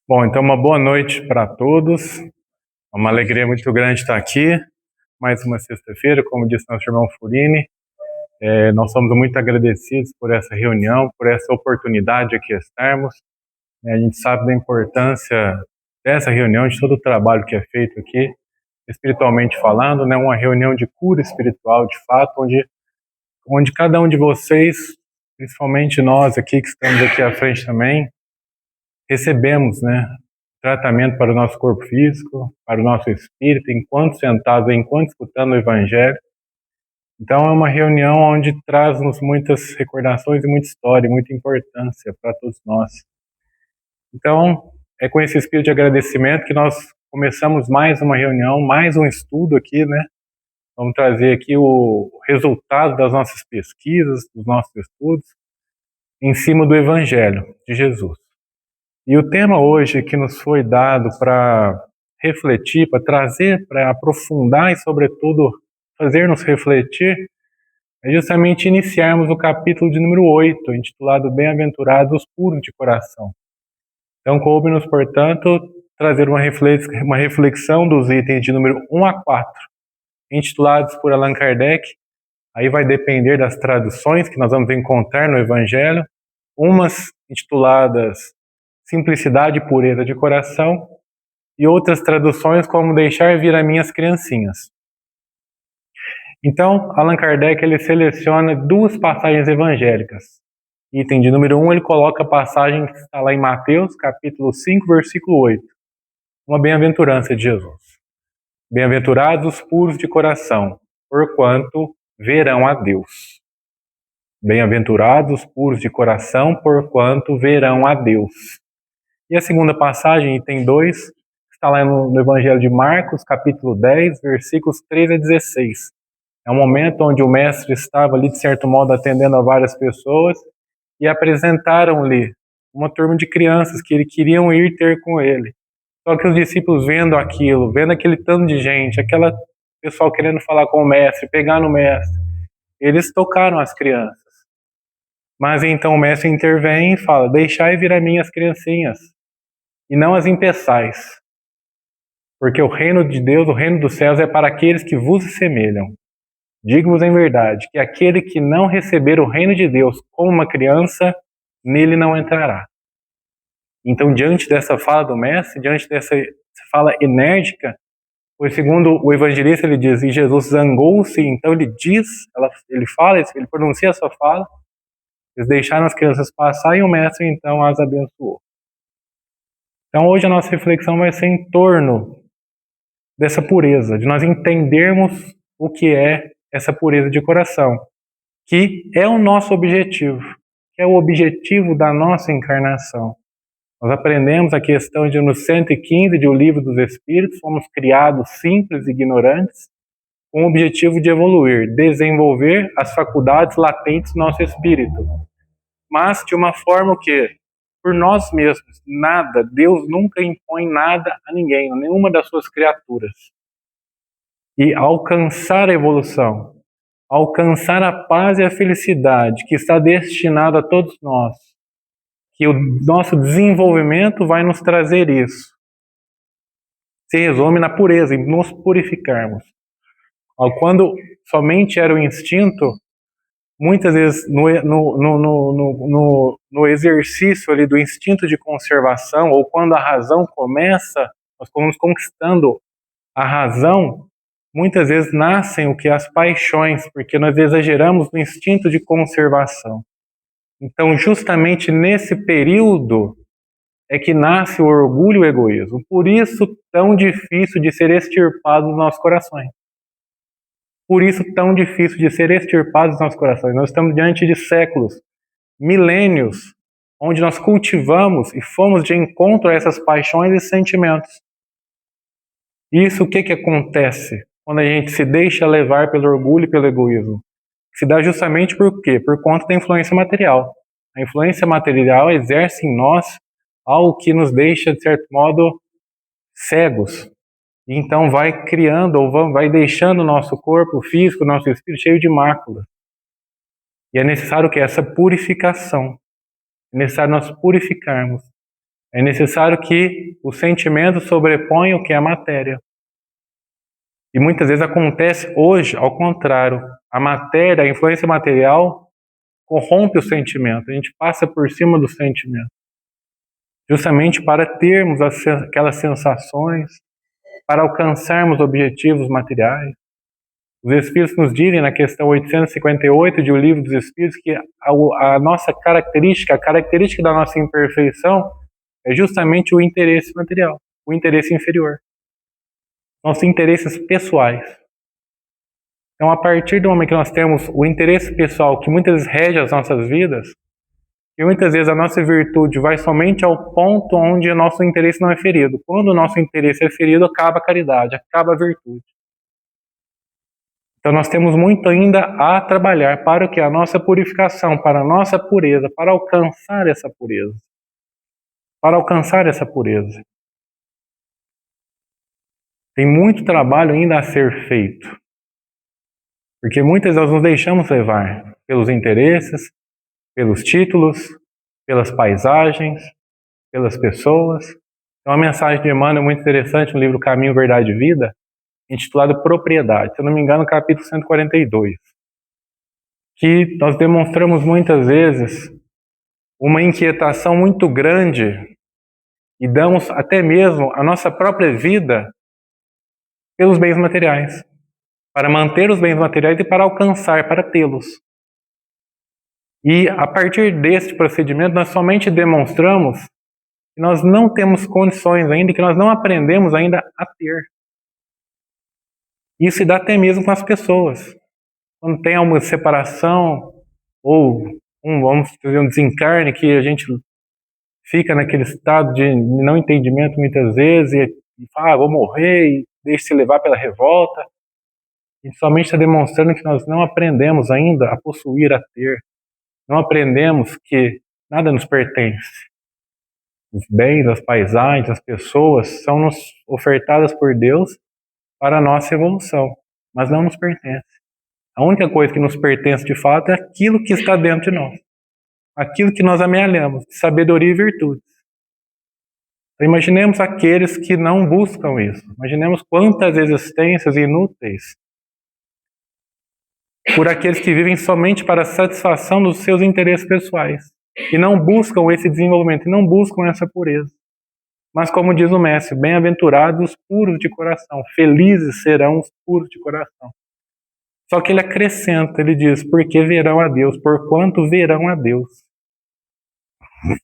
Bom, então uma boa noite para todos. É uma alegria muito grande estar aqui. Mais uma sexta-feira, como disse nosso irmão Furini. Nós somos muito agradecidos por essa reunião, por essa oportunidade de aqui estarmos. A gente sabe da importância dessa reunião, de todo o trabalho que é feito aqui, espiritualmente falando, né? Uma reunião de cura espiritual, de fato, onde cada um de vocês, principalmente nós aqui que estamos aqui à frente também, recebemos, né, tratamento para o nosso corpo físico, para o nosso espírito, enquanto sentados, enquanto escutando o Evangelho. Então é uma reunião onde traz-nos muitas recordações e muita história, e muita importância para todos nós. Então, é com esse espírito de agradecimento que nós começamos mais uma reunião, mais um estudo aqui, né? Vamos trazer aqui o resultado das nossas pesquisas, dos nossos estudos, em cima do Evangelho de Jesus. E o tema hoje que nos foi dado para refletir, para trazer, para aprofundar e, sobretudo, fazer-nos refletir, é justamente iniciarmos o capítulo de número 8, intitulado Bem-aventurados os puros de coração. Então, coube-nos, portanto, trazer uma reflexão dos itens de número 1 a 4, intitulados por Allan Kardec. Aí vai depender das traduções que nós vamos encontrar no Evangelho, umas intituladas Simplicidade e Pureza de Coração, e outras traduções como Deixar Vir a Minhas Criancinhas. Então, Allan Kardec ele seleciona duas passagens evangélicas. Item de número 1, ele coloca a passagem que está lá em Mateus, capítulo 5, versículo 8. Uma bem-aventurança de Jesus. Bem-aventurados os puros de coração, porquanto verão a Deus. Bem-aventurados os puros de coração, porquanto verão a Deus. E a segunda passagem, item 2, está lá no Evangelho de Marcos, capítulo 10, versículos 13 a 16. É um momento onde o mestre estava ali, de certo modo, atendendo a várias pessoas e apresentaram-lhe uma turma de crianças que queriam ir ter com ele. Só que os discípulos vendo aquilo, vendo aquele tanto de gente, aquela pessoal querendo falar com o mestre, pegar no mestre, eles tocaram as crianças. Mas então o mestre intervém e fala: deixai vir a mim as criancinhas, e não as impeçais, porque o reino de Deus, o reino dos céus, é para aqueles que vos assemelham. Digo-vos em verdade, que aquele que não receber o reino de Deus como uma criança, nele não entrará. Então, diante dessa fala do mestre, diante dessa fala enérgica, pois segundo o evangelista ele diz, e Jesus zangou-se, então ele diz, ele fala, ele pronuncia a sua fala, eles deixaram as crianças passar e o mestre então as abençoou. Então hoje a nossa reflexão vai ser em torno dessa pureza, de nós entendermos o que é essa pureza de coração, que é o nosso objetivo, que é o objetivo da nossa encarnação. Nós aprendemos a questão de no 115 de O Livro dos Espíritos, fomos criados simples e ignorantes, com o objetivo de evoluir, desenvolver as faculdades latentes do nosso espírito, mas de uma forma que por nós mesmos, nada, Deus nunca impõe nada a ninguém, a nenhuma das suas criaturas. E alcançar a evolução, alcançar a paz e a felicidade que está destinado a todos nós, que o nosso desenvolvimento vai nos trazer isso. Se resume na pureza, em nos purificarmos. Quando somente era o instinto, muitas vezes no exercício ali do instinto de conservação, ou quando a razão começa, nós vamos conquistando a razão, muitas vezes nascem o que? As paixões, porque nós exageramos no instinto de conservação. Então, justamente nesse período é que nasce o orgulho e o egoísmo. Por isso, tão difícil de ser extirpado dos nossos corações. Por isso, tão difícil de ser extirpado dos nossos corações. Nós estamos diante de séculos, milênios, onde nós cultivamos e fomos de encontro a essas paixões e sentimentos. Isso o que acontece quando a gente se deixa levar pelo orgulho e pelo egoísmo? Se dá justamente por quê? Por conta da influência material. A influência material exerce em nós algo que nos deixa, de certo modo, cegos. E então vai criando ou vai deixando o nosso corpo físico, o nosso espírito cheio de máculas. E é necessário que essa purificação, é necessário nós purificarmos. É necessário que o sentimento sobreponha o que é a matéria. E muitas vezes acontece hoje, ao contrário. A matéria, a influência material, corrompe o sentimento. A gente passa por cima do sentimento. Justamente para termos aquelas sensações, para alcançarmos objetivos materiais. Os Espíritos nos dizem na questão 858 de O Livro dos Espíritos que a nossa característica, a característica da nossa imperfeição é justamente o interesse material, o interesse inferior. Nossos interesses pessoais. Então, a partir do momento que nós temos o interesse pessoal que muitas vezes rege as nossas vidas, e muitas vezes a nossa virtude vai somente ao ponto onde o nosso interesse não é ferido. Quando o nosso interesse é ferido, acaba a caridade, acaba a virtude. Então nós temos muito ainda a trabalhar para o que? A nossa purificação, para a nossa pureza, para alcançar essa pureza. Para alcançar essa pureza. Tem muito trabalho ainda a ser feito. Porque muitas vezes nós nos deixamos levar pelos interesses, pelos títulos, pelas paisagens, pelas pessoas. Tem uma mensagem de Emmanuel muito interessante no livro Caminho, Verdade e Vida, intitulado Propriedade, se eu não me engano, capítulo 142, que nós demonstramos muitas vezes uma inquietação muito grande e damos até mesmo a nossa própria vida pelos bens materiais, para manter os bens materiais e para alcançar, para tê-los. E a partir deste procedimento nós somente demonstramos que nós não temos condições ainda, que nós não aprendemos ainda a ter. Isso se dá até mesmo com as pessoas. Quando tem uma separação ou vamos dizer, um desencarne que a gente fica naquele estado de não entendimento muitas vezes e fala, vou morrer e deixa-se levar pela revolta. E somente está demonstrando que nós não aprendemos ainda a possuir, a ter. Não aprendemos que nada nos pertence. Os bens, as paisagens, as pessoas são nos ofertadas por Deus para a nossa evolução, mas não nos pertence. A única coisa que nos pertence de fato é aquilo que está dentro de nós. Aquilo que nós amealhamos, de sabedoria e virtudes. Então, imaginemos aqueles que não buscam isso. Imaginemos quantas existências inúteis por aqueles que vivem somente para a satisfação dos seus interesses pessoais e não buscam esse desenvolvimento, e não buscam essa pureza. Mas como diz o Mestre, bem-aventurados os puros de coração, felizes serão os puros de coração. Só que ele acrescenta, ele diz, porque verão a Deus, porquanto verão a Deus.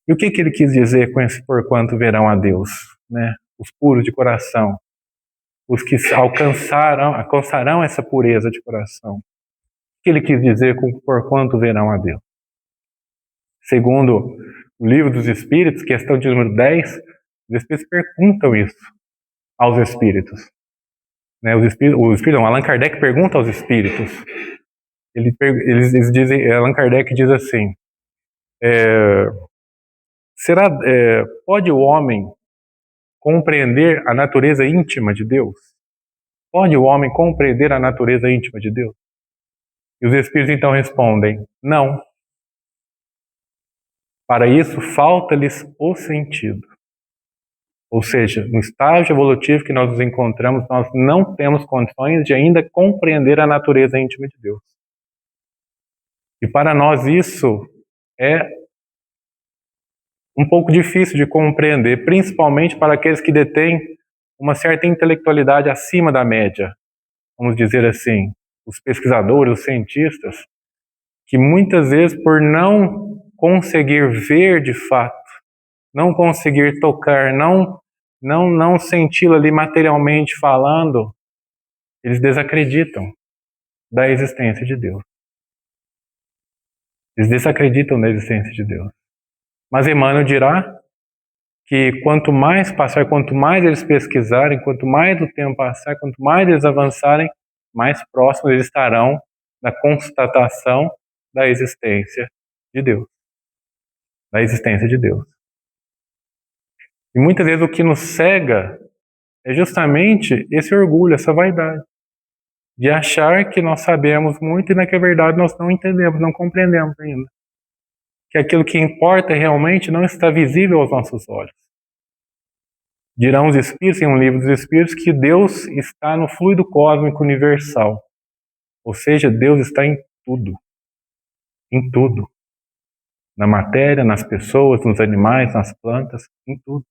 E o que ele quis dizer com esse porquanto verão a Deus? Né? Os puros de coração, os que alcançarão essa pureza de coração. O que ele quis dizer com porquanto verão a Deus? Segundo o Livro dos Espíritos, questão de número 10, os Espíritos perguntam isso aos Espíritos. Né, Allan Kardec pergunta aos Espíritos. Eles dizem, Allan Kardec diz assim, pode o homem compreender a natureza íntima de Deus? Pode o homem compreender a natureza íntima de Deus? E os Espíritos então respondem, não. Para isso, falta-lhes o sentido. Ou seja, no estágio evolutivo que nós nos encontramos, nós não temos condições de ainda compreender a natureza íntima de Deus. E para nós isso é um pouco difícil de compreender, principalmente para aqueles que detêm uma certa intelectualidade acima da média. Vamos dizer assim, os pesquisadores, os cientistas, que muitas vezes por não conseguir ver de fato, não conseguir tocar, não senti-lo ali materialmente falando, eles desacreditam da existência de Deus. Eles desacreditam da existência de Deus. Mas Emmanuel dirá que quanto mais passar, quanto mais eles pesquisarem, quanto mais o tempo passar, quanto mais eles avançarem, mais próximos eles estarão da constatação da existência de Deus. Da existência de Deus. E muitas vezes o que nos cega é justamente esse orgulho, essa vaidade. De achar que nós sabemos muito e na que a verdade nós não entendemos, não compreendemos ainda. Que aquilo que importa realmente não está visível aos nossos olhos. Dirão os Espíritos, em um livro dos Espíritos, que Deus está no fluido cósmico universal. Ou seja, Deus está em tudo. Em tudo. Na matéria, nas pessoas, nos animais, nas plantas, em tudo.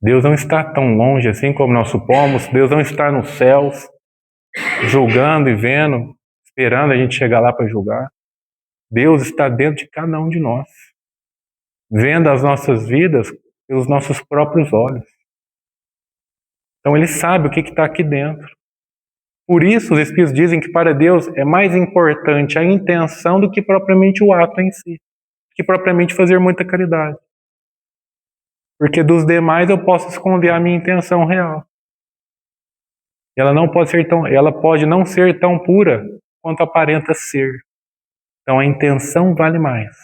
Deus não está tão longe assim como nós supomos. Deus não está nos céus, julgando e vendo, esperando a gente chegar lá para julgar. Deus está dentro de cada um de nós, vendo as nossas vidas pelos nossos próprios olhos. Então Ele sabe o que está aqui dentro. Por isso os Espíritos dizem que para Deus é mais importante a intenção do que propriamente o ato em si, que propriamente fazer muita caridade. Porque dos demais eu posso esconder a minha intenção real. Ela pode não ser tão pura quanto aparenta ser. Então a intenção vale mais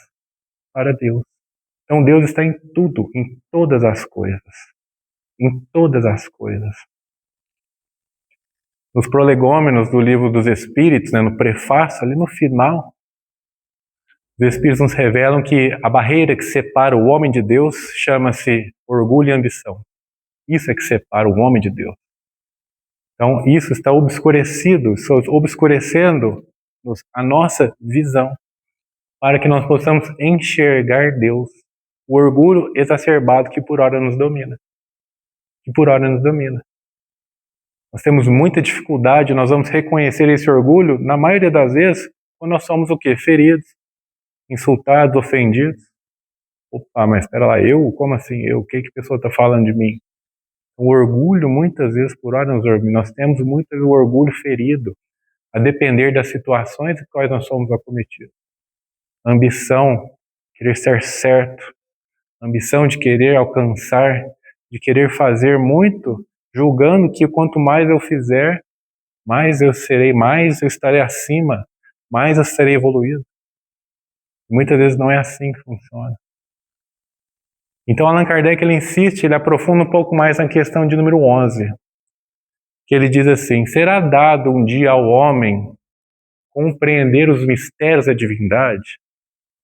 para Deus. Então Deus está em tudo, em todas as coisas. Em todas as coisas. Nos prolegômenos do Livro dos Espíritos, no prefácio, ali no final, os Espíritos nos revelam que a barreira que separa o homem de Deus chama-se orgulho e ambição. Isso é que separa o homem de Deus. Então isso está obscurecendo a nossa visão, para que nós possamos enxergar Deus. O orgulho exacerbado que por hora nos domina. Nós temos muita dificuldade, nós vamos reconhecer esse orgulho, na maioria das vezes, quando nós somos o quê? Feridos, insultados, ofendidos. Opa, mas espera lá, eu? Como assim eu? O que a pessoa está falando de mim? O orgulho, muitas vezes, por hora nós temos muito o orgulho ferido, a depender das situações em quais nós somos acometidos. Ambição, querer ser certo, ambição de querer alcançar, de querer fazer muito, julgando que quanto mais eu fizer, mais eu estarei acima, mais eu serei evoluído. Muitas vezes não é assim que funciona. Então Allan Kardec ele insiste, ele aprofunda um pouco mais na questão de número 11, que ele diz assim: será dado um dia ao homem compreender os mistérios da divindade?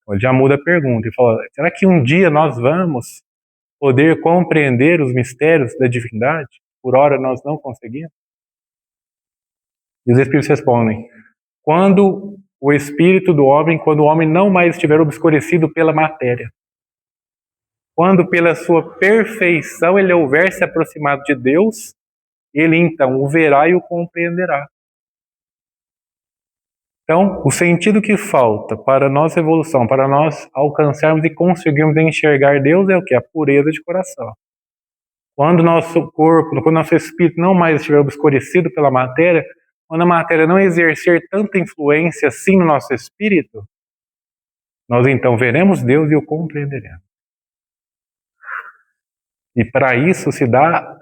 Ele já muda a pergunta e fala: será que um dia nós vamos poder compreender os mistérios da divindade? Por hora nós não conseguimos. E os Espíritos respondem: quando o homem não mais estiver obscurecido pela matéria, quando pela sua perfeição ele houver se aproximado de Deus, ele então o verá e o compreenderá. Então, o sentido que falta para a nossa evolução, para nós alcançarmos e conseguirmos enxergar Deus é o que? A pureza de coração. Quando o nosso corpo, quando o nosso espírito não mais estiver obscurecido pela matéria, quando a matéria não exercer tanta influência assim no nosso espírito, nós então veremos Deus e o compreenderemos. E para isso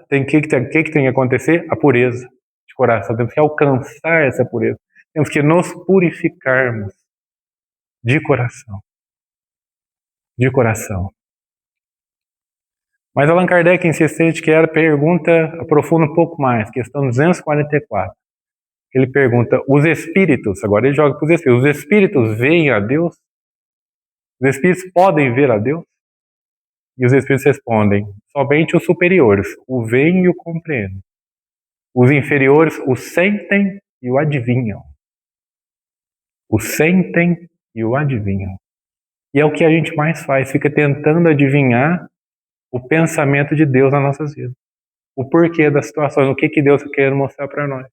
tem que acontecer? A pureza de coração. Temos que alcançar essa pureza. Temos que nos purificarmos de coração. De coração. Mas Allan Kardec insistente que a pergunta aprofunda um pouco mais, questão 244. Ele pergunta: os espíritos, agora ele joga para os espíritos veem a Deus? Os espíritos podem ver a Deus? E os espíritos respondem: somente os superiores o veem e o compreendem. Os inferiores o sentem e o adivinham. O sentem e o adivinham. E é o que a gente mais faz, fica tentando adivinhar o pensamento de Deus nas nossas vidas. O porquê das situações, o que Deus quer mostrar para nós.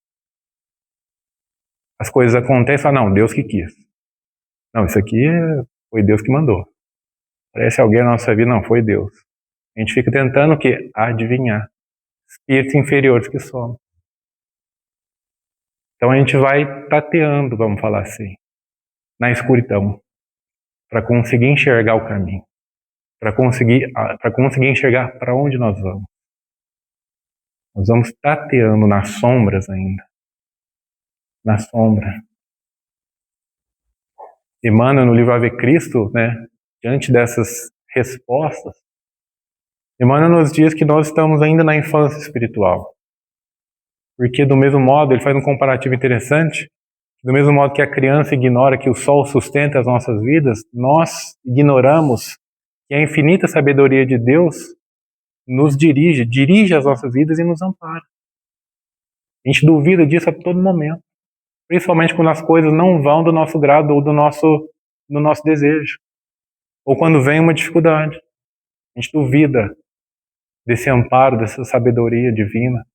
As coisas acontecem, não, Deus que quis. Não, isso aqui foi Deus que mandou. Parece alguém na nossa vida, não, foi Deus. A gente fica tentando o quê? Adivinhar. Espíritos inferiores que somos. Então a gente vai tateando, vamos falar assim, na escuridão, para conseguir enxergar o caminho, para conseguir enxergar para onde nós vamos. Nós vamos tateando nas sombras ainda. Na sombra. Emmanuel, no livro Ave Cristo, diante dessas respostas, Emmanuel nos diz que nós estamos ainda na infância espiritual. Porque do mesmo modo, ele faz um comparativo interessante, do mesmo modo que a criança ignora que o sol sustenta as nossas vidas, nós ignoramos que a infinita sabedoria de Deus nos dirige as nossas vidas e nos ampara. A gente duvida disso a todo momento, principalmente quando as coisas não vão do nosso grado ou do nosso desejo, ou quando vem uma dificuldade. A gente duvida desse amparo, dessa sabedoria divina.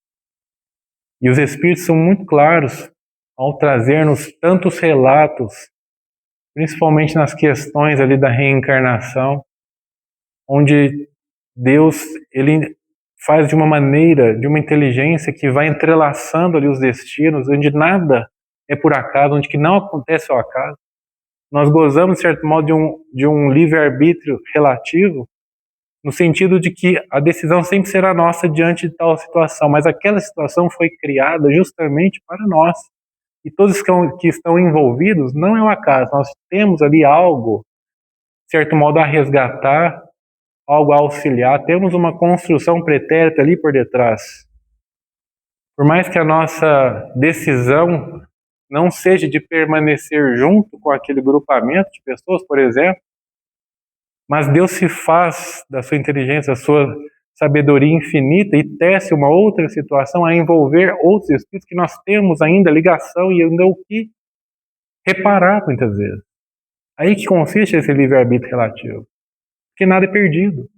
E os Espíritos são muito claros ao trazer-nos tantos relatos, principalmente nas questões ali da reencarnação, onde Deus, ele faz de uma maneira, de uma inteligência que vai entrelaçando ali os destinos, onde nada é por acaso, onde que não acontece ao acaso. Nós gozamos, de certo modo, de um livre-arbítrio relativo, no sentido de que a decisão sempre será nossa diante de tal situação, mas aquela situação foi criada justamente para nós. E todos que estão envolvidos não é um acaso, nós temos ali algo, de certo modo, a resgatar, algo a auxiliar, temos uma construção pretérita ali por detrás. Por mais que a nossa decisão não seja de permanecer junto com aquele grupamento de pessoas, por exemplo, mas Deus se faz da sua inteligência, da sua sabedoria infinita e tece uma outra situação a envolver outros espíritos que nós temos ainda ligação e ainda o que reparar muitas vezes. Aí que consiste esse livre-arbítrio relativo. Porque nada é perdido.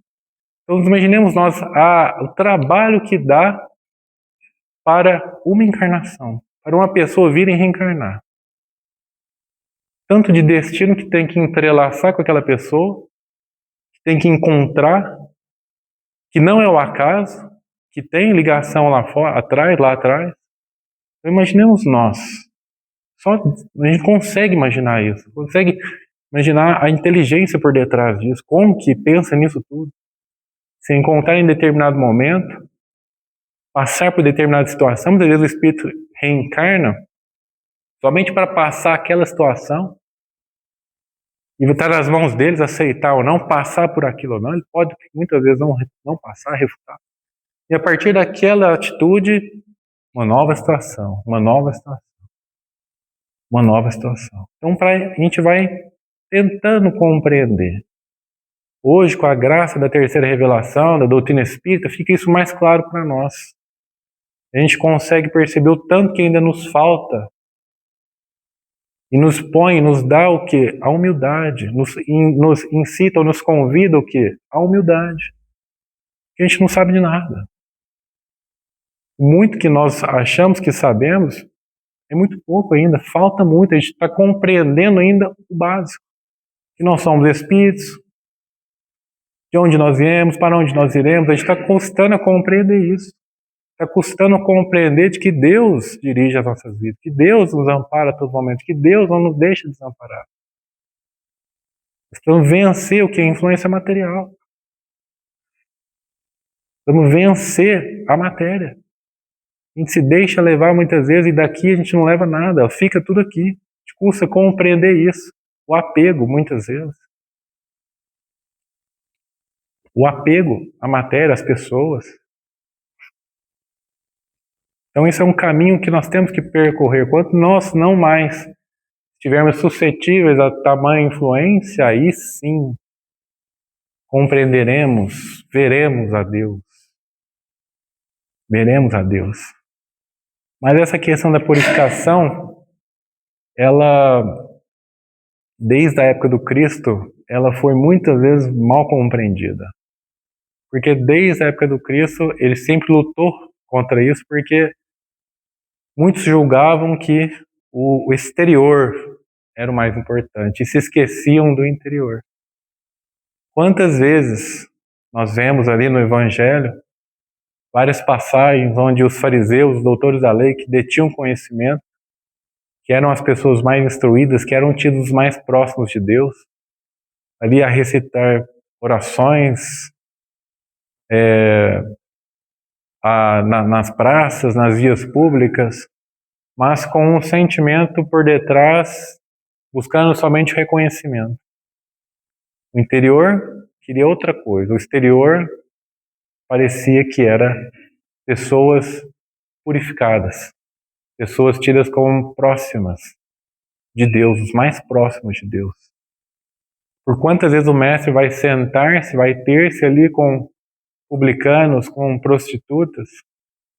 Então imaginemos nós o trabalho que dá para uma encarnação, para uma pessoa vir e reencarnar. Tanto de destino que tem que entrelaçar com aquela pessoa, que tem que encontrar, que não é o acaso, que tem ligação lá atrás. Então imaginemos nós. Só a gente consegue imaginar isso, consegue imaginar a inteligência por detrás disso, como que pensa nisso tudo. Se encontrar em determinado momento, passar por determinada situação, muitas vezes o espírito reencarna somente para passar aquela situação e estar nas mãos deles, aceitar ou não, passar por aquilo ou não. Ele pode muitas vezes não passar, refutar. E a partir daquela atitude, uma nova situação. Então a gente vai tentando compreender. Hoje, com a graça da terceira revelação, da doutrina espírita, fica isso mais claro para nós. A gente consegue perceber o tanto que ainda nos falta e nos dá o quê? A humildade. Nos incita ou nos convida o quê? A humildade. Porque a gente não sabe de nada. Muito que nós achamos que sabemos é muito pouco ainda, falta muito. A gente está compreendendo ainda o básico. Que nós somos espíritos, de onde nós viemos, para onde nós iremos. A gente está custando a compreender isso. Está custando a compreender de que Deus dirige as nossas vidas, que Deus nos ampara a todo momento, que Deus não nos deixa desamparar. Estamos vencer o que é influência material. Estamos vencer a matéria. A gente se deixa levar muitas vezes e daqui a gente não leva nada, fica tudo aqui. A gente custa compreender isso. O apego, muitas vezes. O apego à matéria, às pessoas. Então esse é um caminho que nós temos que percorrer. Quanto nós não mais estivermos suscetíveis a tamanha influência, aí sim compreenderemos, veremos a Deus. Veremos a Deus. Mas essa questão da purificação, ela, desde a época do Cristo, ela foi muitas vezes mal compreendida. Porque desde a época do Cristo, ele sempre lutou contra isso, porque muitos julgavam que o exterior era o mais importante e se esqueciam do interior. Quantas vezes nós vemos ali no Evangelho várias passagens onde os fariseus, os doutores da lei, que detinham conhecimento, que eram as pessoas mais instruídas, que eram tidos mais próximos de Deus, ali a recitar orações nas praças, nas vias públicas, mas com um sentimento por detrás, buscando somente o reconhecimento. O interior queria outra coisa, o exterior parecia que era pessoas purificadas, pessoas tidas como próximas de Deus, os mais próximos de Deus. Por quantas vezes o mestre vai sentar-se, vai ter-se ali com publicanos com prostitutas,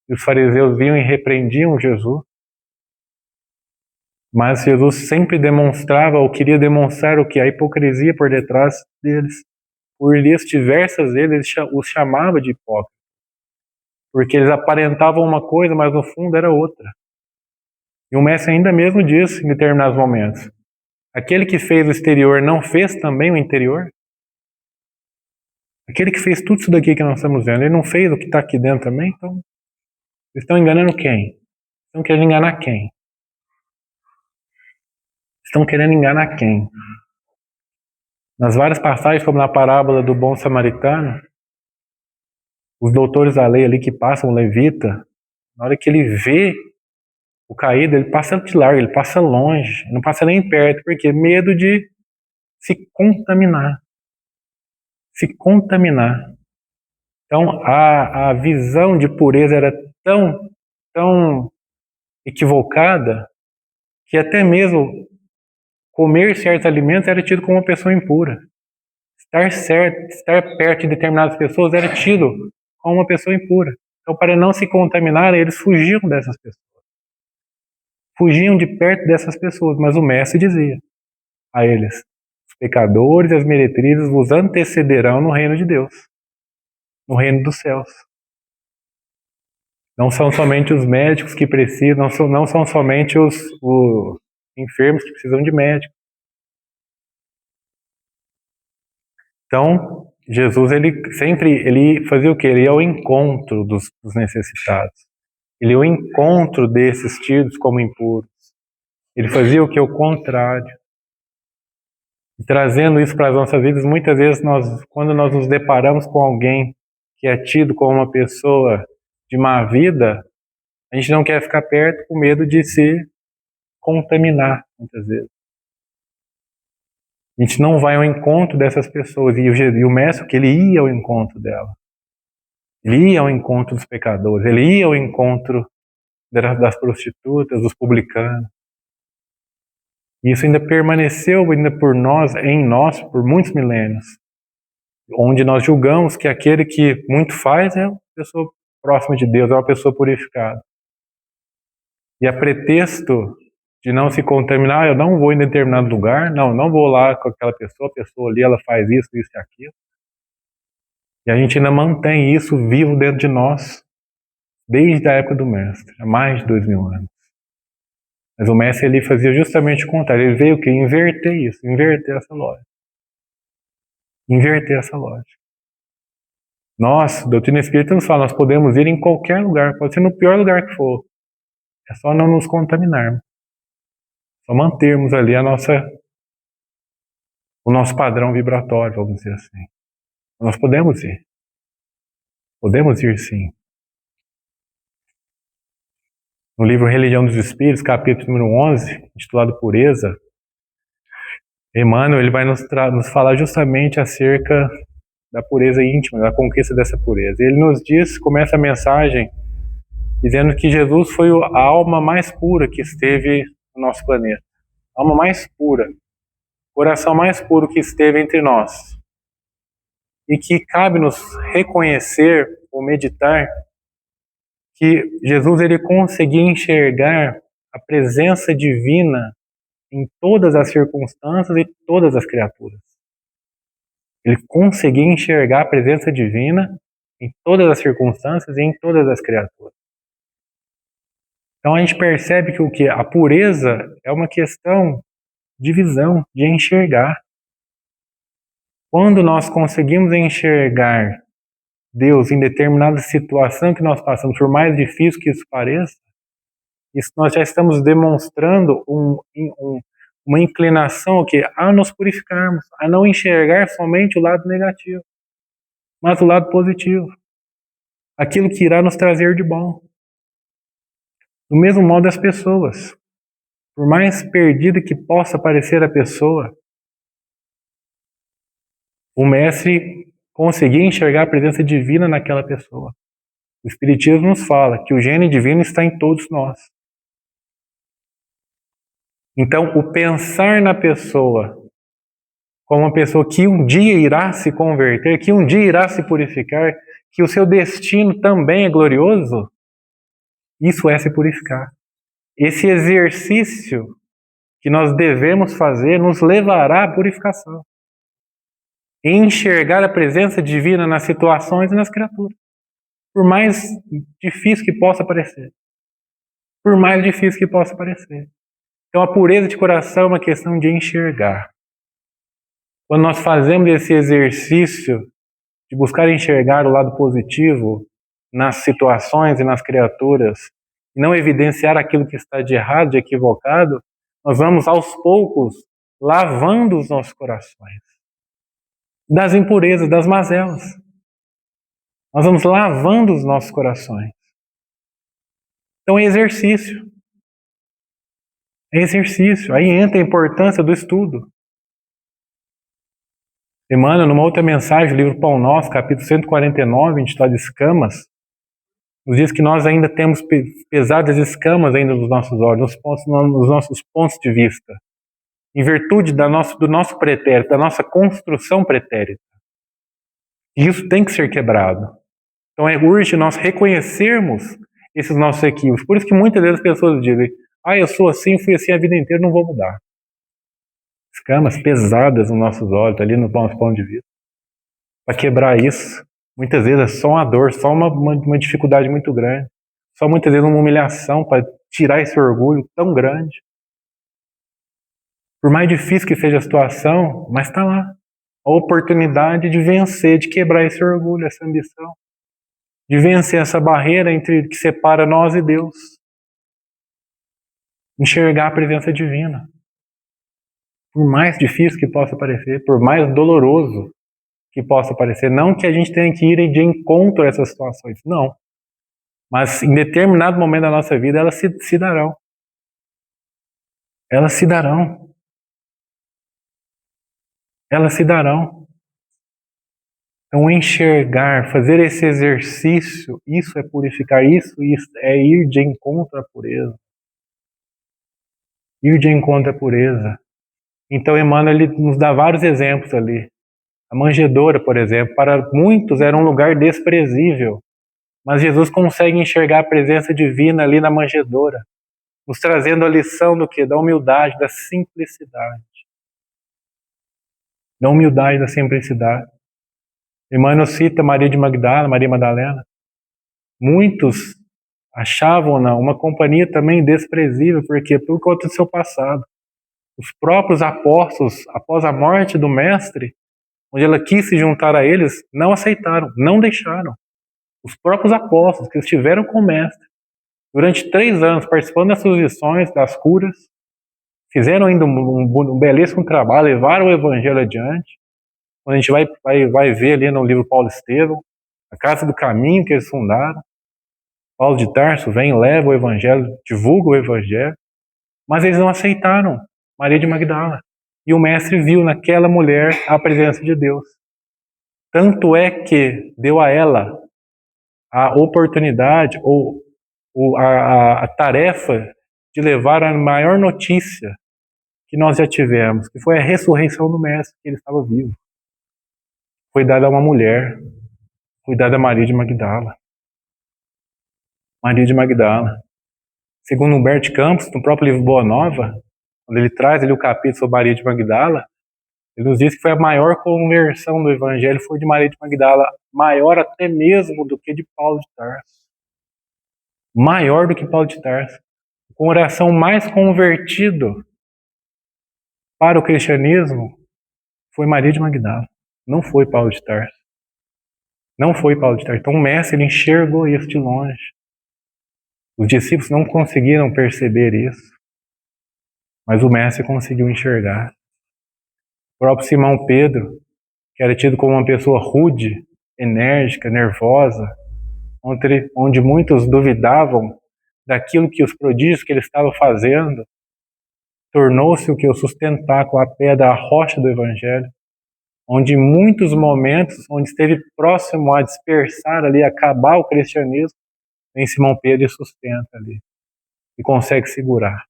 e os fariseus vinham e repreendiam Jesus. Mas Jesus sempre demonstrava, ou queria demonstrar o que? A hipocrisia por detrás deles. Por isso, diversas vezes ele os chamava de hipócritas. Porque eles aparentavam uma coisa, mas no fundo era outra. E o mestre ainda mesmo disse em determinados momentos: aquele que fez o exterior não fez também o interior? Aquele que fez tudo isso daqui que nós estamos vendo, ele não fez o que está aqui dentro também? Então, eles estão enganando quem? Estão querendo enganar quem? Estão querendo enganar quem? Nas várias passagens, como na parábola do bom samaritano, os doutores da lei ali que passam, o levita, na hora que ele vê o caído, ele passa de largo, ele passa longe, não passa nem perto, porque medo de se contaminar. Se contaminar. Então, a visão de pureza era tão equivocada que até mesmo comer certos alimentos era tido como uma pessoa impura. Estar perto de determinadas pessoas era tido como uma pessoa impura. Então, para não se contaminar, eles fugiam dessas pessoas. Fugiam de perto dessas pessoas, mas o mestre dizia a eles: os pecadores e as meretrizes vos antecederão no reino de Deus, no reino dos céus. Não são somente os médicos que precisam, não são somente os enfermos que precisam de médico. Então, Jesus, ele fazia o quê? Ele ia ao encontro dos necessitados. Ele ia ao encontro desses tidos como impuros. Ele fazia o que? O contrário. E trazendo isso para as nossas vidas, muitas vezes quando nós nos deparamos com alguém que é tido como uma pessoa de má vida, a gente não quer ficar perto com medo de se contaminar, muitas vezes. A gente não vai ao encontro dessas pessoas. E o mestre, que ele ia ao encontro dela. Ele ia ao encontro dos pecadores. Ele ia ao encontro das prostitutas, dos publicanos. E isso ainda permaneceu em nós, por muitos milênios. Onde nós julgamos que aquele que muito faz é uma pessoa próxima de Deus, é uma pessoa purificada. E a pretexto de não se contaminar, eu não vou em determinado lugar, não vou lá com aquela pessoa, a pessoa ali, ela faz isso e aquilo. E a gente ainda mantém isso vivo dentro de nós, desde a época do mestre, há mais de 2000 anos. Mas o mestre, ele fazia justamente o contrário, ele veio o quê? Inverter isso, inverter essa lógica. Inverter essa lógica. Nós, doutrina espírita nos fala, nós podemos ir em qualquer lugar, pode ser no pior lugar que for. É só não nos contaminarmos. Só mantermos ali o nosso padrão vibratório, vamos dizer assim. Nós podemos ir. Podemos ir sim. No livro Religião dos Espíritos, capítulo número 11, intitulado Pureza, Emmanuel ele vai nos falar justamente acerca da pureza íntima, da conquista dessa pureza. Ele nos diz, começa a mensagem, dizendo que Jesus foi a alma mais pura que esteve no nosso planeta. A alma mais pura, o coração mais puro que esteve entre nós. E que cabe-nos reconhecer ou meditar que Jesus ele conseguia enxergar a presença divina em todas as circunstâncias e todas as criaturas. Ele conseguia enxergar a presença divina em todas as circunstâncias e em todas as criaturas. Então a gente percebe que o que? A pureza é uma questão de visão, de enxergar. Quando nós conseguimos enxergar Deus em determinada situação que nós passamos, por mais difícil que isso pareça, isso nós já estamos demonstrando uma inclinação a nos purificarmos, a não enxergar somente o lado negativo, mas o lado positivo, aquilo que irá nos trazer de bom. Do mesmo modo as pessoas, por mais perdida que possa parecer a pessoa, o mestre conseguia enxergar a presença divina naquela pessoa. O Espiritismo nos fala que o gênio divino está em todos nós. Então, o pensar na pessoa como uma pessoa que um dia irá se converter, que um dia irá se purificar, que o seu destino também é glorioso, isso é se purificar. Esse exercício que nós devemos fazer nos levará à purificação. E enxergar a presença divina nas situações e nas criaturas. Por mais difícil que possa parecer. Por mais difícil que possa parecer. Então a pureza de coração é uma questão de enxergar. Quando nós fazemos esse exercício de buscar enxergar o lado positivo nas situações e nas criaturas, e não evidenciar aquilo que está de errado, de equivocado, nós vamos aos poucos lavando os nossos corações das impurezas, das mazelas. Nós vamos lavando os nossos corações. Então é exercício. É exercício. Aí entra a importância do estudo. Emmanuel, numa outra mensagem, o livro Pão Nosso, capítulo 149, intitulado Escamas, nos diz que nós ainda temos pesadas escamas ainda nos nossos olhos, nos nossos pontos de vista, em virtude do nosso pretérito, da nossa construção pretérita. E isso tem que ser quebrado. Então é urgente nós reconhecermos esses nossos equívocos. Por isso que muitas vezes as pessoas dizem, eu sou assim, fui assim a vida inteira, não vou mudar. Escamas pesadas nos nossos olhos, ali no nosso ponto de vista. Para quebrar isso, muitas vezes é só uma dor, só uma dificuldade muito grande. Só muitas vezes uma humilhação para tirar esse orgulho tão grande. Por mais difícil que seja a situação, mas está lá. A oportunidade de vencer, de quebrar esse orgulho, essa ambição. De vencer essa barreira que separa nós e Deus. Enxergar a presença divina. Por mais difícil que possa parecer, por mais doloroso que possa parecer. Não que a gente tenha que ir de encontro a essas situações, não. Mas em determinado momento da nossa vida, elas se darão. Elas se darão. Elas se darão. Então enxergar, fazer esse exercício, isso é purificar, isso é ir de encontro à pureza. Ir de encontro à pureza. Então Emmanuel ele nos dá vários exemplos ali. A manjedoura, por exemplo, para muitos era um lugar desprezível, mas Jesus consegue enxergar a presença divina ali na manjedoura, nos trazendo a lição do quê? Da humildade, da simplicidade. Da humildade, da simplicidade. Emmanuel cita Maria de Magdala, Maria Madalena. Muitos achavam-na uma companhia também desprezível, porque por conta do seu passado. Os próprios apóstolos, após a morte do mestre, onde ela quis se juntar a eles, não aceitaram, não deixaram. Os próprios apóstolos que estiveram com o mestre durante 3 anos, participando das suas lições, das curas, fizeram ainda um belíssimo trabalho, levaram o evangelho adiante. Quando a gente vai ver ali no livro Paulo Estevão, a Casa do Caminho que eles fundaram, Paulo de Tarso vem, leva o evangelho, divulga o evangelho, mas eles não aceitaram Maria de Magdala. E o mestre viu naquela mulher a presença de Deus. Tanto é que deu a ela a oportunidade ou a tarefa de levar a maior notícia que nós já tivemos, que foi a ressurreição do mestre, que ele estava vivo. Foi dada a uma mulher, foi dada a Maria de Magdala. Maria de Magdala. Segundo Humberto Campos, no próprio livro Boa Nova, quando ele traz ali o capítulo sobre Maria de Magdala, ele nos diz que foi a maior conversão do evangelho, foi de Maria de Magdala, maior até mesmo do que de Paulo de Tarso. Maior do que Paulo de Tarso. Com o coração mais convertido para o cristianismo foi Maria de Magdala. Não foi Paulo de Tarso. Não foi Paulo de Tarso. Então o mestre ele enxergou isso de longe. Os discípulos não conseguiram perceber isso, mas o mestre conseguiu enxergar. O próprio Simão Pedro, que era tido como uma pessoa rude, enérgica, nervosa, onde muitos duvidavam daquilo que os prodígios que ele estava fazendo, tornou-se o que? O sustentáculo, a pedra, a rocha do Evangelho, onde em muitos momentos, onde esteve próximo a dispersar ali, a acabar o cristianismo, vem Simão Pedro e sustenta ali, e consegue segurar.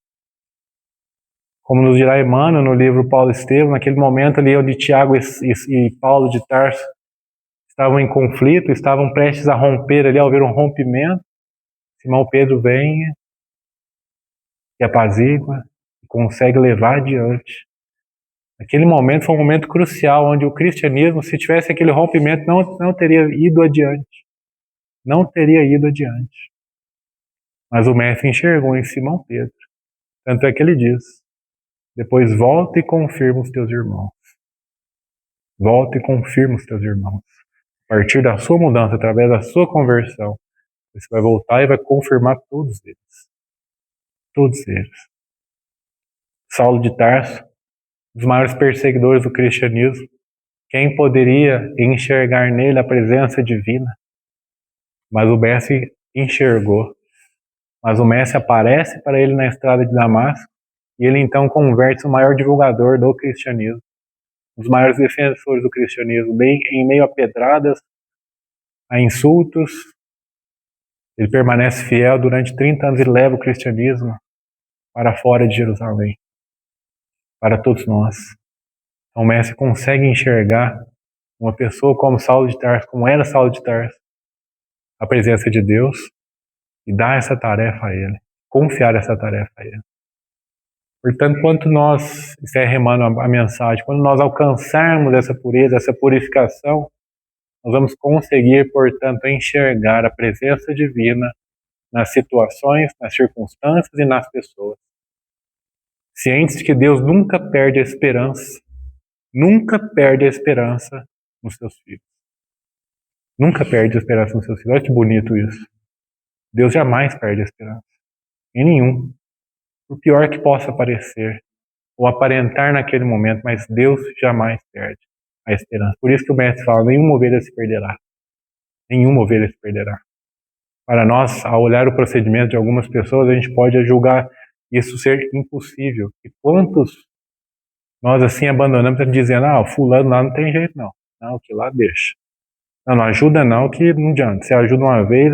Como nos dirá Emmanuel no livro Paulo Estevão, naquele momento ali onde Tiago e Paulo de Tarso estavam em conflito, estavam prestes a romper ali, ao ver um rompimento, Simão Pedro vem e apazigua, e consegue levar adiante. Aquele momento foi um momento crucial, onde o cristianismo, se tivesse aquele rompimento, não teria ido adiante. Não teria ido adiante. Mas o mestre enxergou em Simão Pedro. Tanto é que ele diz: depois volta e confirma os teus irmãos. Volta e confirma os teus irmãos. A partir da sua mudança, através da sua conversão, você vai voltar e vai confirmar todos eles. Todos eles. Saulo de Tarso, um dos maiores perseguidores do cristianismo, quem poderia enxergar nele a presença divina? Mas o mestre enxergou. Mas o mestre aparece para ele na estrada de Damasco e ele então converte-se o maior divulgador do cristianismo, um dos maiores defensores do cristianismo, bem em meio a pedradas, a insultos. Ele permanece fiel durante 30 anos e leva o cristianismo para fora de Jerusalém, para todos nós. Então, o mestre consegue enxergar uma pessoa como Saulo de Tarso, como era Saulo de Tarso, a presença de Deus, e dar essa tarefa a ele, confiar essa tarefa a ele. Portanto, quando nós, encerrando a mensagem, quando nós alcançarmos essa pureza, essa purificação, nós vamos conseguir, portanto, enxergar a presença divina nas situações, nas circunstâncias e nas pessoas. Cientes de que Deus nunca perde a esperança nos seus filhos. Nunca perde a esperança nos seus filhos. Olha que bonito isso. Deus jamais perde a esperança. Em nenhum. Por pior que possa parecer, ou aparentar naquele momento, mas Deus jamais perde a esperança. Por isso que o mestre fala: nenhuma ovelha se perderá. Nenhuma ovelha se perderá. Para nós, ao olhar o procedimento de algumas pessoas, a gente pode julgar isso ser impossível. E quantos nós assim abandonamos, dizendo: ah, o fulano lá não tem jeito não. Não, que lá deixa. Não ajuda não, que não adianta. Você ajuda uma vez,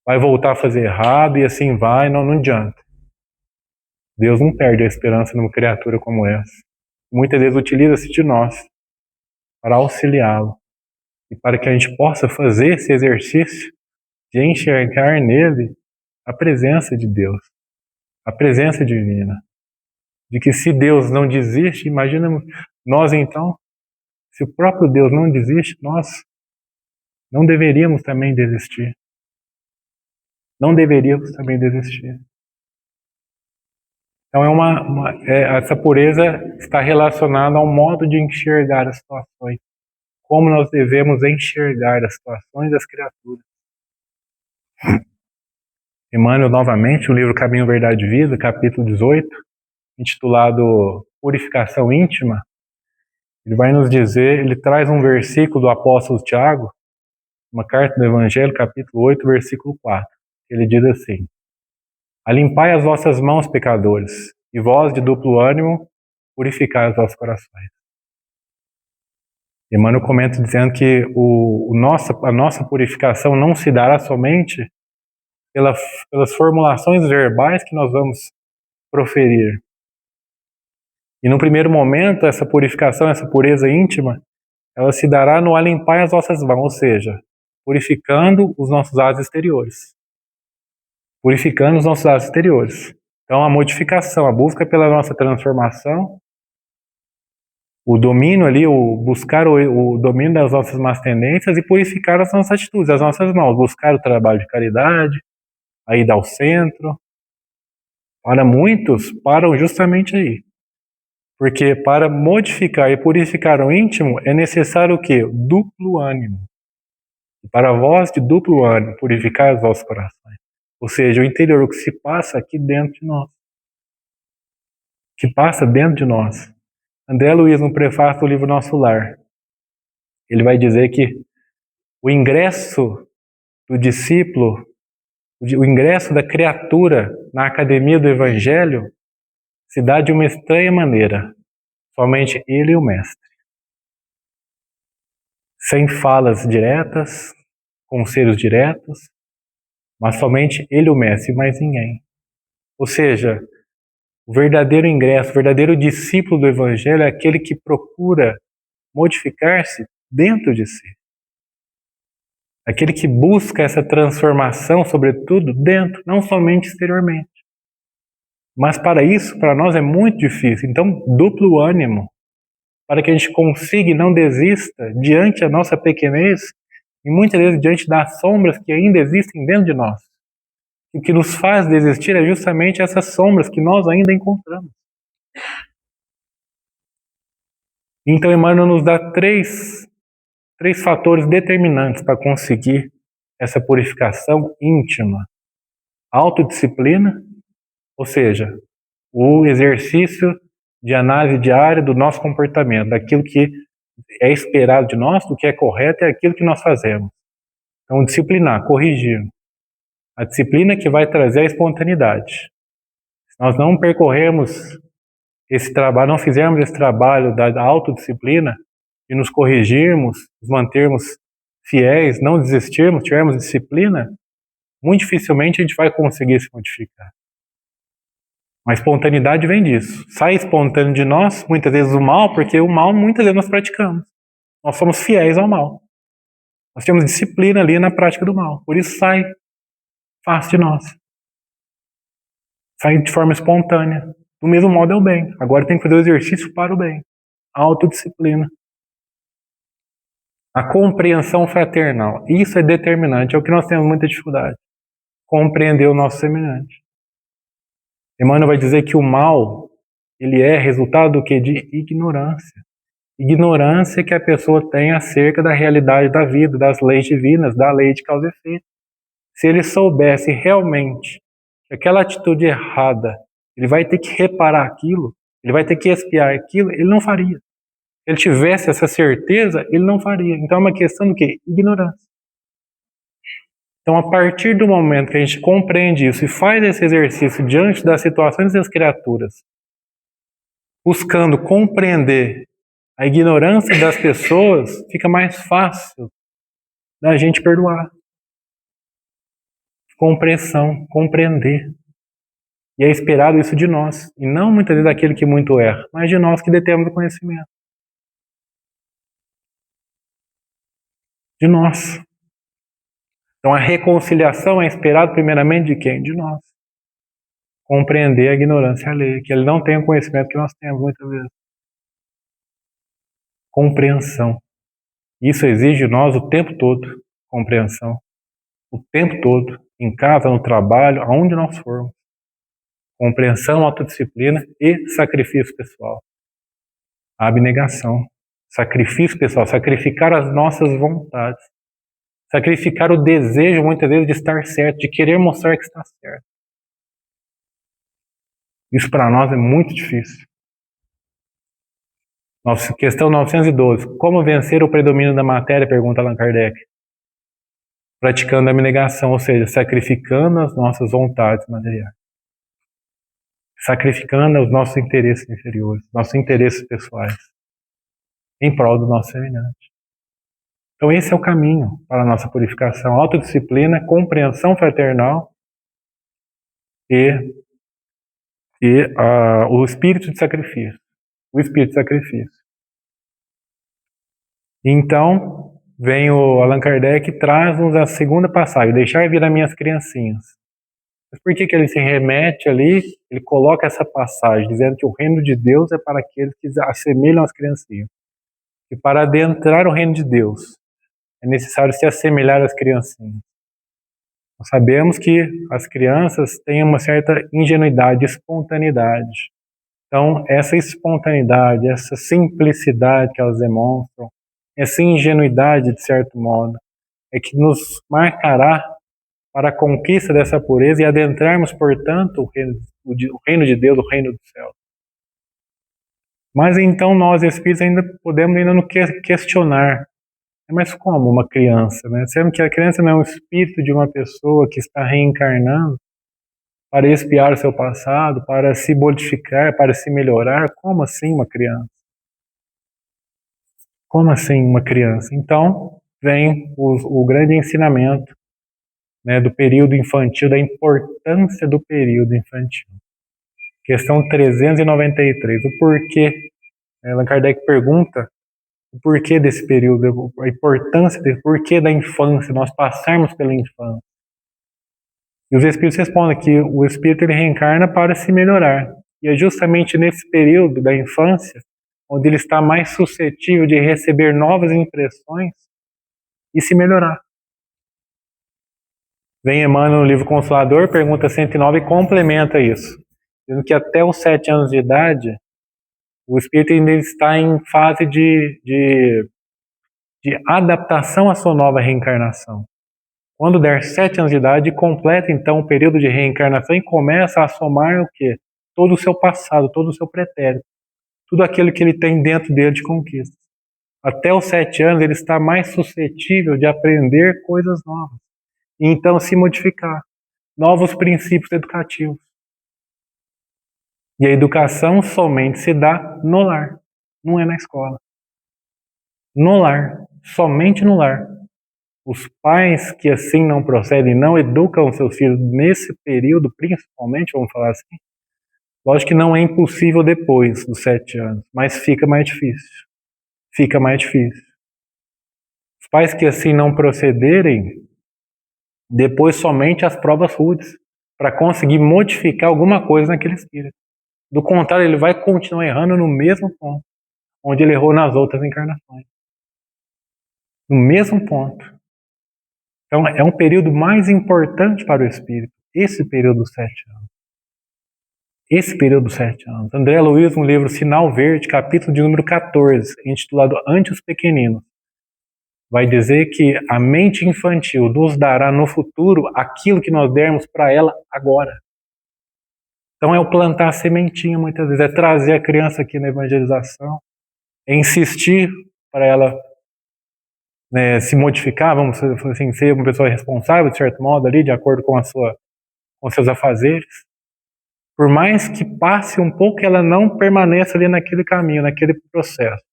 vai voltar a fazer errado e assim vai, não adianta. Deus não perde a esperança numa criatura como essa. Muitas vezes utiliza-se de nós para auxiliá-lo e para que a gente possa fazer esse exercício de enxergar nele a presença de Deus, a presença divina. De que se Deus não desiste, imagina nós então, se o próprio Deus não desiste, nós não deveríamos também desistir. Não deveríamos também desistir. Então essa pureza está relacionada ao modo de enxergar as situações. Como nós devemos enxergar as situações das criaturas. Emmanuel, novamente, o livro Caminho, Verdade e Vida, capítulo 18, intitulado Purificação Íntima, ele vai nos dizer, ele traz um versículo do apóstolo Tiago, uma carta do Evangelho, capítulo 8, versículo 4. Ele diz assim: alimpai as vossas mãos, pecadores, e vós, de duplo ânimo, purificai os vossos corações. Emmanuel comenta dizendo que a nossa purificação não se dará somente pelas formulações verbais que nós vamos proferir. E no primeiro momento, essa purificação, essa pureza íntima, ela se dará no alimpar as vossas mãos, ou seja, purificando os nossos atos exteriores. Purificando os nossos atos exteriores. Então, a modificação, a busca pela nossa transformação, o domínio ali, buscar o domínio das nossas más tendências e purificar as nossas atitudes, as nossas mãos, buscar o trabalho de caridade, a ida ao centro. Para muitos, param justamente aí. Porque para modificar e purificar o íntimo, é necessário o quê? Duplo ânimo. E para vós, de duplo ânimo, purificar os vossos corações. Ou seja, o interior, o que se passa aqui dentro de nós. O que passa dentro de nós. André Luiz, no prefácio do livro Nosso Lar, ele vai dizer que o ingresso do discípulo, o ingresso da criatura na academia do Evangelho se dá de uma estranha maneira. Somente ele e o mestre. Sem falas diretas, conselhos diretos, mas somente ele e o mestre e mais ninguém. Ou seja, o verdadeiro ingresso, o verdadeiro discípulo do Evangelho é aquele que procura modificar-se dentro de si. Aquele que busca essa transformação, sobretudo, dentro, não somente exteriormente. Mas para isso, para nós é muito difícil. Então, duplo ânimo, para que a gente consiga e não desista diante da nossa pequenez e muitas vezes diante das sombras que ainda existem dentro de nós. O que nos faz desistir é justamente essas sombras que nós ainda encontramos. Então, Emmanuel nos dá três fatores determinantes para conseguir essa purificação íntima. Autodisciplina, ou seja, o exercício de análise diária do nosso comportamento, daquilo que é esperado de nós, do que é correto, é aquilo que nós fazemos. Então, disciplinar, corrigir. A disciplina que vai trazer a espontaneidade. Se nós não percorrermos esse trabalho, não fizermos esse trabalho da autodisciplina, de nos corrigirmos, nos mantermos fiéis, não desistirmos, tivermos disciplina, muito dificilmente a gente vai conseguir se modificar. Mas a espontaneidade vem disso. Sai espontâneo de nós, muitas vezes o mal, porque o mal muitas vezes nós praticamos. Nós somos fiéis ao mal. Nós temos disciplina ali na prática do mal. Por isso sai fácil de nós. Sai de forma espontânea. Do mesmo modo é o bem. Agora tem que fazer o exercício para o bem. A autodisciplina. A compreensão fraternal. Isso é determinante. É o que nós temos muita dificuldade. Compreender o nosso semelhante. Emmanuel vai dizer que o mal, ele é resultado do quê? De ignorância. Ignorância que a pessoa tem acerca da realidade da vida, das leis divinas, da lei de causa e efeito. Se ele soubesse realmente que aquela atitude errada, ele vai ter que reparar aquilo, ele vai ter que expiar aquilo, ele não faria. Se ele tivesse essa certeza, ele não faria. Então é uma questão do quê? Ignorância. Então, a partir do momento que a gente compreende isso e faz esse exercício diante das situações das criaturas, buscando compreender a ignorância das pessoas, fica mais fácil da gente perdoar. Compreensão, compreender. E é esperado isso de nós, e não muitas vezes daquele que muito erra, mas de nós que detemos o conhecimento. De nós. Então a reconciliação é esperada primeiramente de quem? De nós. Compreender a ignorância alheia, que ele não tem o conhecimento que nós temos muitas vezes. Compreensão. Isso exige de nós o tempo todo, compreensão. O tempo todo, em casa, no trabalho, aonde nós formos. Compreensão, autodisciplina e sacrifício pessoal. A abnegação. Sacrifício pessoal, sacrificar as nossas vontades. Sacrificar o desejo, muitas vezes, de estar certo, de querer mostrar que está certo. Isso para nós é muito difícil. Questão 912. Como vencer o predomínio da matéria? Pergunta Allan Kardec. Praticando a abnegação, ou seja, sacrificando as nossas vontades materiais. Sacrificando os nossos interesses inferiores, nossos interesses pessoais, em prol do nosso semelhante. Então esse é o caminho para a nossa purificação. Autodisciplina, compreensão fraternal e o espírito de sacrifício. O espírito de sacrifício. Então, vem o Allan Kardec e traz-nos a segunda passagem, deixar vir as minhas criancinhas. Mas por que ele se remete ali? Ele coloca essa passagem, dizendo que o reino de Deus é para aqueles que assemelham às criancinhas. E para adentrar o reino de Deus, é necessário se assemelhar às criancinhas. Nós sabemos que as crianças têm uma certa ingenuidade, espontaneidade. Então, essa espontaneidade, essa simplicidade que elas demonstram, essa ingenuidade, de certo modo, é que nos marcará para a conquista dessa pureza e adentrarmos, portanto, o reino de Deus, o reino do céu. Mas então nós, espíritos, ainda podemos nos questionar. Mas como uma criança? Né? Sendo que a criança não é um espírito de uma pessoa que está reencarnando para expiar o seu passado, para se modificar, para se melhorar. Como assim uma criança? Como assim uma criança? Então, vem o grande ensinamento, né, do período infantil, da importância do período infantil. Questão 393. O porquê? Allan Kardec pergunta o porquê desse período, a importância desse porquê da infância, nós passarmos pela infância. E os Espíritos respondem que o Espírito ele reencarna para se melhorar. E é justamente nesse período da infância onde ele está mais suscetível de receber novas impressões e se melhorar. Vem Emmanuel no livro Consolador, pergunta 109, e complementa isso, dizendo que até os 7 anos de idade, o espírito ainda está em fase de adaptação à sua nova reencarnação. Quando der 7 anos de idade, completa então o período de reencarnação e começa a somar o quê? Todo o seu passado, todo o seu pretérito, tudo aquilo que ele tem dentro dele de conquistas. Até os 7 anos ele está mais suscetível de aprender coisas novas e então se modificar, novos princípios educativos. E a educação somente se dá no lar, não é na escola. No lar, somente no lar. Os pais que assim não procedem, não educam seus filhos nesse período, principalmente, vamos falar assim, lógico que não é impossível depois dos 7 anos, mas fica mais difícil. Fica mais difícil. Os pais que assim não procederem, depois somente as provas rudes, para conseguir modificar alguma coisa naquele espírito. Do contrário, ele vai continuar errando no mesmo ponto, onde ele errou nas outras encarnações. No mesmo ponto. Então, é um período mais importante para o espírito, esse período dos 7 anos. Esse período dos 7 anos. André Luiz, no livro Sinal Verde, capítulo de número 14, intitulado Ante os Pequeninos, vai dizer que a mente infantil nos dará no futuro aquilo que nós dermos para ela agora. Então é o plantar a sementinha muitas vezes, é trazer a criança aqui na evangelização, é insistir para ela se modificar, vamos assim, ser uma pessoa responsável, de certo modo, ali, de acordo com seus afazeres. Por mais que passe um pouco, ela não permaneça ali naquele caminho, naquele processo.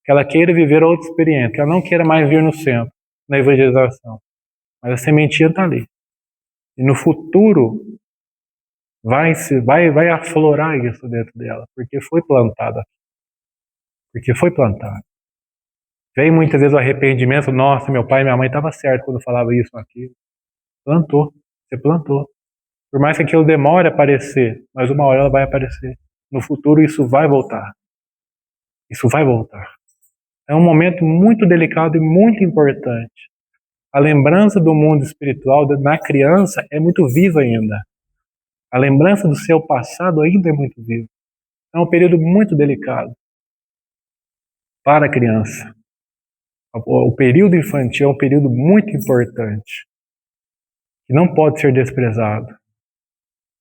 Que ela queira viver outra experiência, que ela não queira mais vir no centro, na evangelização. Mas a sementinha está ali. E no futuro, vai aflorar isso dentro dela, porque foi plantada. Porque foi plantado. Vem muitas vezes o arrependimento, nossa, meu pai e minha mãe estavam certos quando falava isso ou aquilo. Plantou, você plantou. Por mais que aquilo demore a aparecer, mas uma hora ela vai aparecer. No futuro isso vai voltar. Isso vai voltar. É um momento muito delicado e muito importante. A lembrança do mundo espiritual na criança é muito viva ainda. A lembrança do seu passado ainda é muito viva. É um período muito delicado para a criança. O período infantil é um período muito importante, que não pode ser desprezado,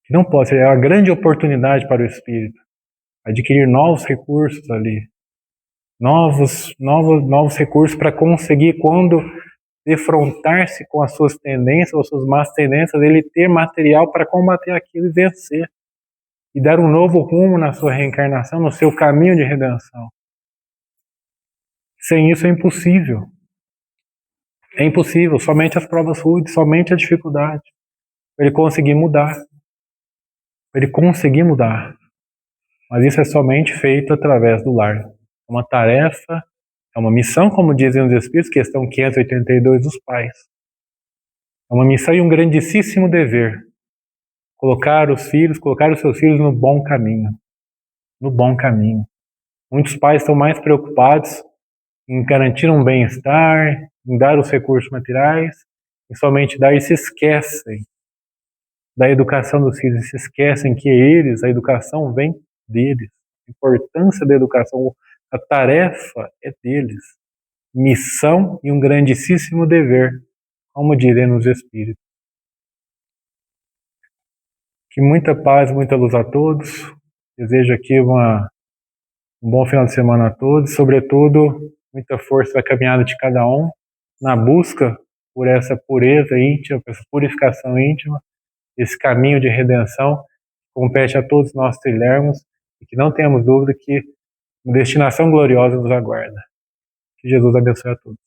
que não pode ser, é uma grande oportunidade para o espírito, adquirir novos recursos ali, novos recursos para conseguir, quando defrontar-se com as suas tendências ou suas más tendências, ele ter material para combater aquilo e vencer, e dar um novo rumo na sua reencarnação, no seu caminho de redenção. Sem isso é impossível. É impossível, somente as provas rudes, somente a dificuldade. Para ele conseguir mudar. Para ele conseguir mudar. Mas isso é somente feito através do lar. É uma tarefa, é uma missão, como dizem os Espíritos, questão 582 dos pais. É uma missão e um grandíssimo dever. Colocar os seus filhos no bom caminho. No bom caminho. Muitos pais estão mais preocupados em garantir um bem-estar, em dar os recursos materiais, e somente dar, e se esquecem da educação dos filhos, se esquecem que a educação vem deles, a importância da educação, a tarefa é deles, missão e um grandíssimo dever, como diremos os Espíritos. Que muita paz, muita luz a todos, desejo aqui um bom final de semana a todos, sobretudo muita força na caminhada de cada um, na busca por essa pureza íntima, por essa purificação íntima, esse caminho de redenção, compete a todos nós trilharmos, e que não tenhamos dúvida que uma destinação gloriosa nos aguarda. Que Jesus abençoe a todos.